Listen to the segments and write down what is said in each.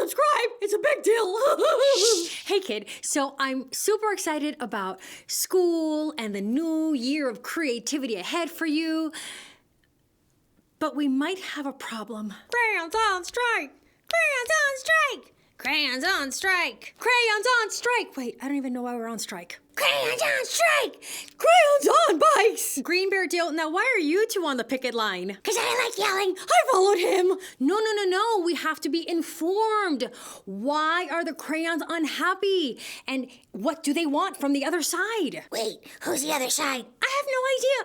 subscribe. It's a big deal. Hey, kid. So I'm super excited about school and the new year of creativity ahead for you. But we might have a problem. Crayons on strike. Crayons on strike. Crayons on strike. Crayons on strike. Wait, I don't even know why we're on strike. Crayons on strike. Crayons on bikes. Green Bear Dale, now why are you two on the picket line? Because I like yelling. I followed him. No. We have to be informed. Why are the crayons unhappy? And what do they want from the other side? Wait, who's the other side? I have no idea.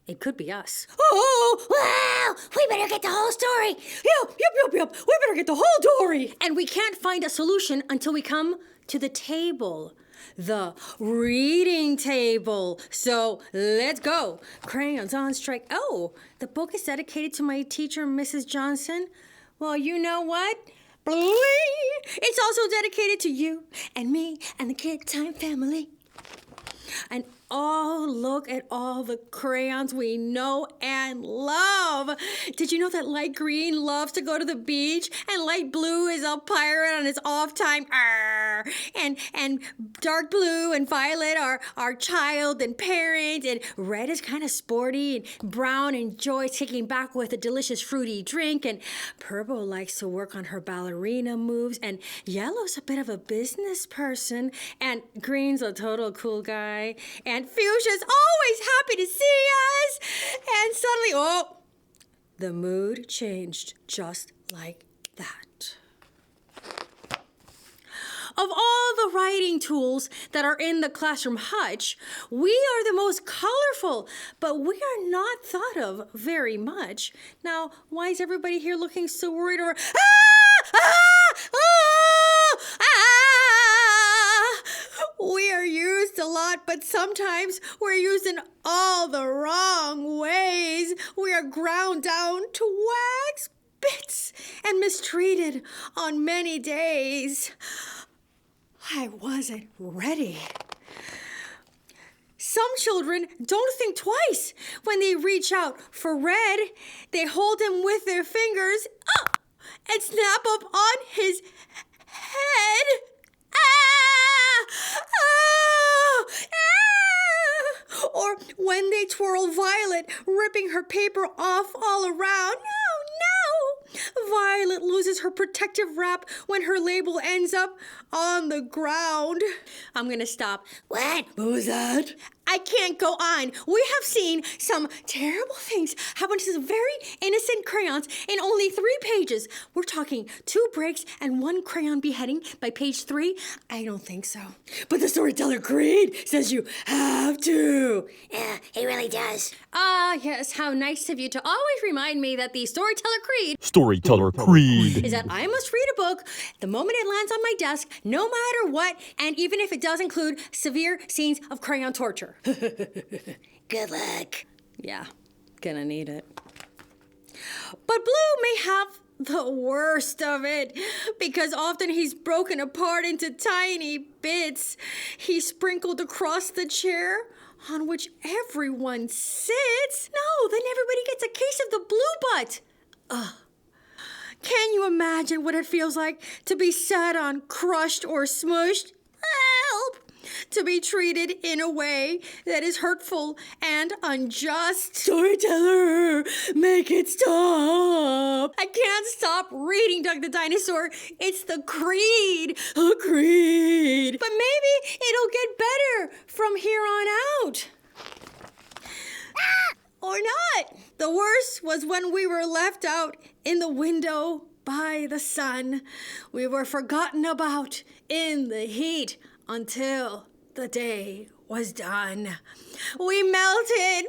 It could be us. Oh, wow! We better get the whole story. Yep. We better get the whole story. And we can't find a solution until we come to the table. The reading table. So let's go. Crayons on strike. Oh, the book is dedicated to my teacher, Mrs. Johnson. Well, you know what? Bling! It's also dedicated to you and me and the KidTime family. And oh, look at all the crayons we know and love. Did you know that light green loves to go to the beach and light blue is a pirate on his off time? Arr! And dark blue and violet are our child and parent, and red is kind of sporty, and brown enjoys kicking back with a delicious fruity drink, and purple likes to work on her ballerina moves, and yellow's a bit of a business person, and green's a total cool guy, and fuchsia's always happy to see us. And suddenly, the mood changed just like that. Of all the writing tools that are in the classroom hutch, we are the most colorful, but we are not thought of very much. Now, why is everybody here looking so worried or We are used a lot, but sometimes we're used in all the wrong ways. We are ground down to wax bits and mistreated on many days. I wasn't ready. Some children don't think twice when they reach out for red. They hold him with their fingers and snap up on his head. Or when they twirl Violet, ripping her paper off all around. No! Violet loses her protective wrap when her label ends up on the ground. I'm gonna stop. What was that? I can't go on. We have seen some terrible things happen to some very innocent crayons in only 3 pages. We're talking 2 breaks and 1 crayon beheading by page 3. I don't think so. But the storyteller creed says you have to. Yeah, he really does. Yes, how nice of you to always remind me that the storyteller creed is that I must read a book the moment it lands on my desk, no matter what, and even if it does include severe scenes of crayon torture. Good luck. Yeah, gonna need it. But Blue may have the worst of it, because often he's broken apart into tiny bits. He's sprinkled across the chair on which everyone sits. No, then everybody gets a case of the blue butt. Can you imagine what it feels like to be sat on, crushed, or smushed? Help! To be treated in a way that is hurtful and unjust. Storyteller, make it stop. I can't stop reading Doug the Dinosaur. It's the creed. A creed. But maybe it'll get better from here on out. Or not. The worst was when we were left out in the window by the sun. We were forgotten about in the heat until the day was done. We melted,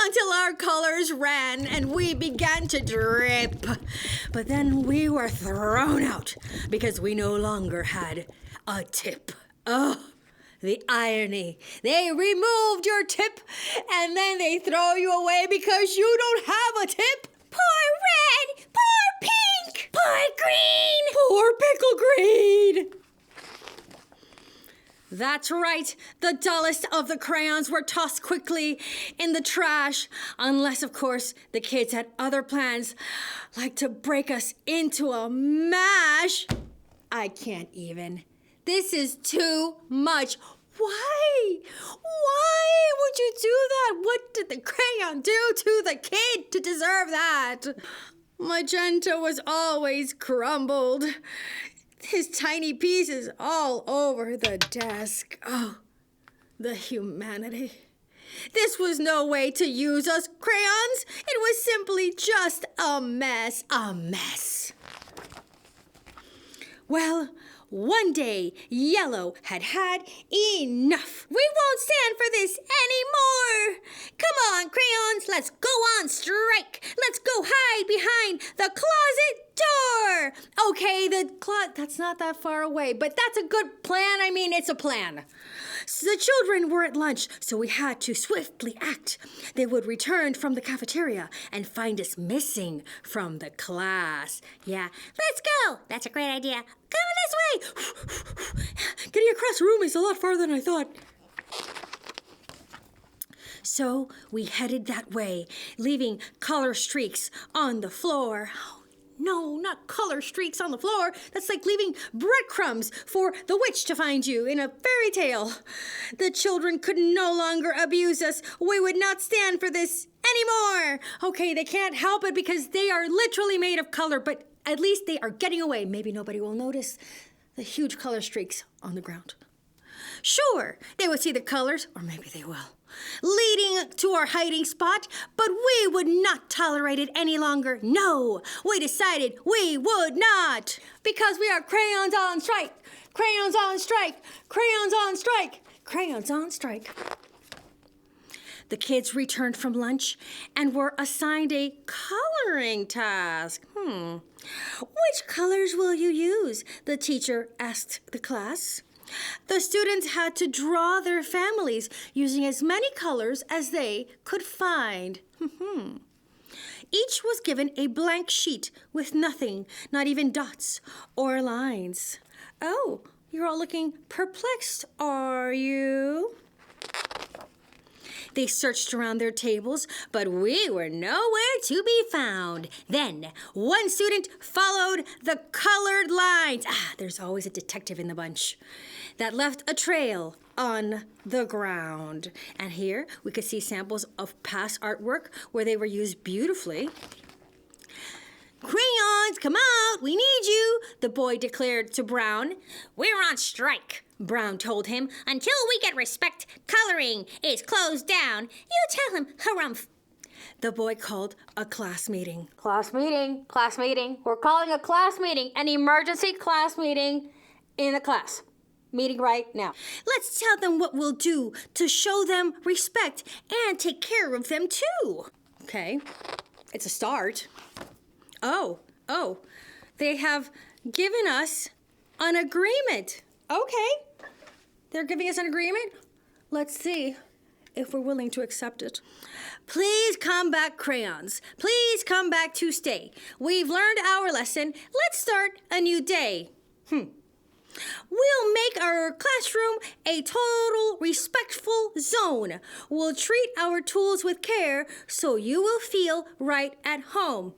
until our colors ran and we began to drip. But then we were thrown out because we no longer had a tip. Oh, the irony. They removed your tip and then they throw you away because you don't have a tip. Poor red, poor pink, poor green, poor pickle green. That's right. The dullest of the crayons were tossed quickly in the trash. Unless, of course, the kids had other plans, like to break us into a mash. I can't even. This is too much. Why? Why would you do that? What did the crayon do to the kid to deserve that? Magenta was always crumbled. His tiny pieces all over the desk. Oh, the humanity. This was no way to use us crayons. It was simply just a mess. A mess. Well, one day, Yellow had had enough. We won't stand for this anymore. Come on, crayons, let's go on strike. Let's go hide behind the closet door. Okay, that's not that far away, but that's a good plan. I mean, it's a plan. So the children were at lunch, so we had to swiftly act. They would return from the cafeteria and find us missing from the class. Yeah, let's go. That's a great idea. Come this way. Getting across the room is a lot farther than I thought. So we headed that way, leaving color streaks on the floor. No, not color streaks on the floor. That's like leaving breadcrumbs for the witch to find you in a fairy tale. The children could no longer abuse us. We would not stand for this anymore. Okay, they can't help it because they are literally made of color, but at least they are getting away. Maybe nobody will notice the huge color streaks on the ground. Sure, they would see the colors, or maybe they will, leading to our hiding spot, but we would not tolerate it any longer. No, we decided we would not, because we are crayons on strike, crayons on strike, crayons on strike, crayons on strike. The kids returned from lunch and were assigned a coloring task. Which colors will you use? The teacher asked the class. The students had to draw their families using as many colors as they could find. Each was given a blank sheet with nothing, not even dots or lines. Oh, you're all looking perplexed, are you? They searched around their tables, but we were nowhere to be found. Then, one student followed the colored lines. There's always a detective in the bunch. That left a trail on the ground. And here we could see samples of past artwork where they were used beautifully. Crayons, come out, we need you, the boy declared to Brown. We're on strike, Brown told him. Until we get respect, coloring is closed down. You tell him, harumph. The boy called a class meeting. Class meeting, class meeting. We're calling a class meeting, an emergency class meeting in the class. Meeting right now. Let's tell them what we'll do to show them respect and take care of them too. Okay, it's a start. Oh, they have given us an agreement. Okay, they're giving us an agreement. Let's see if we're willing to accept it. Please come back, crayons. Please come back to stay. We've learned our lesson. Let's start a new day. We'll make our classroom a total respectful zone. We'll treat our tools with care so you will feel right at home.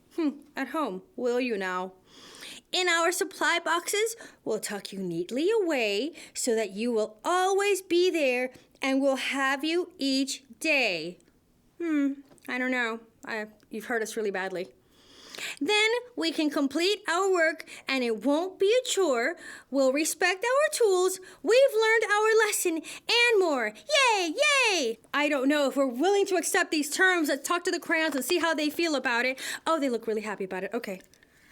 At home, will you now? In our supply boxes, we'll tuck you neatly away so that you will always be there and we'll have you each day. I don't know. You've hurt us really badly. Then we can complete our work and it won't be a chore. We'll respect our tools. We've learned our lesson and more. Yay, yay! I don't know if we're willing to accept these terms. Let's talk to the crayons and see how they feel about it. Oh, they look really happy about it. Okay.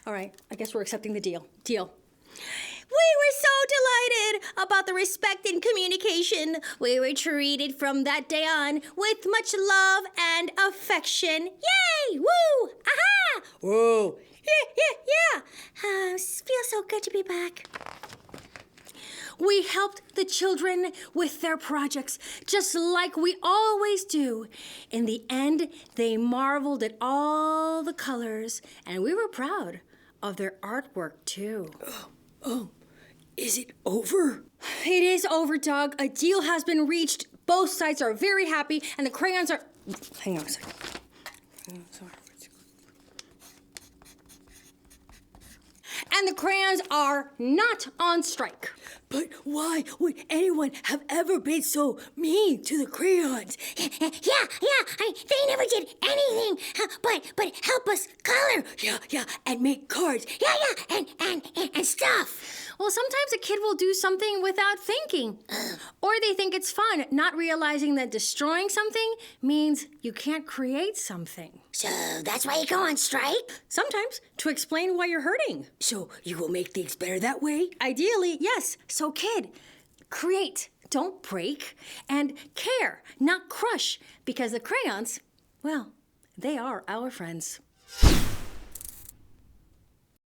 All right. I guess we're accepting the deal. We were so delighted about the respect and communication. We were treated from that day on with much love and affection. Yay! Woo! Aha! Whoa! Yeah. Feels so good to be back. We helped the children with their projects, just like we always do. In the end, they marveled at all the colors, and we were proud of their artwork, too. is it over? It is over, Doug. A deal has been reached. Both sides are very happy, and the crayons are... Hang on a second. And the crayons are not on strike. But why would anyone have ever been so mean to the crayons? They never did anything but help us color. Yeah, and make cards. Yeah, and stuff. Well, sometimes a kid will do something without thinking. Or they think it's fun, not realizing that destroying something means you can't create something. So that's why you go on strike? Sometimes, to explain why you're hurting. So you will make things better that way? Ideally, yes. So kid, create, don't break, and care, not crush, because the crayons, well, they are our friends.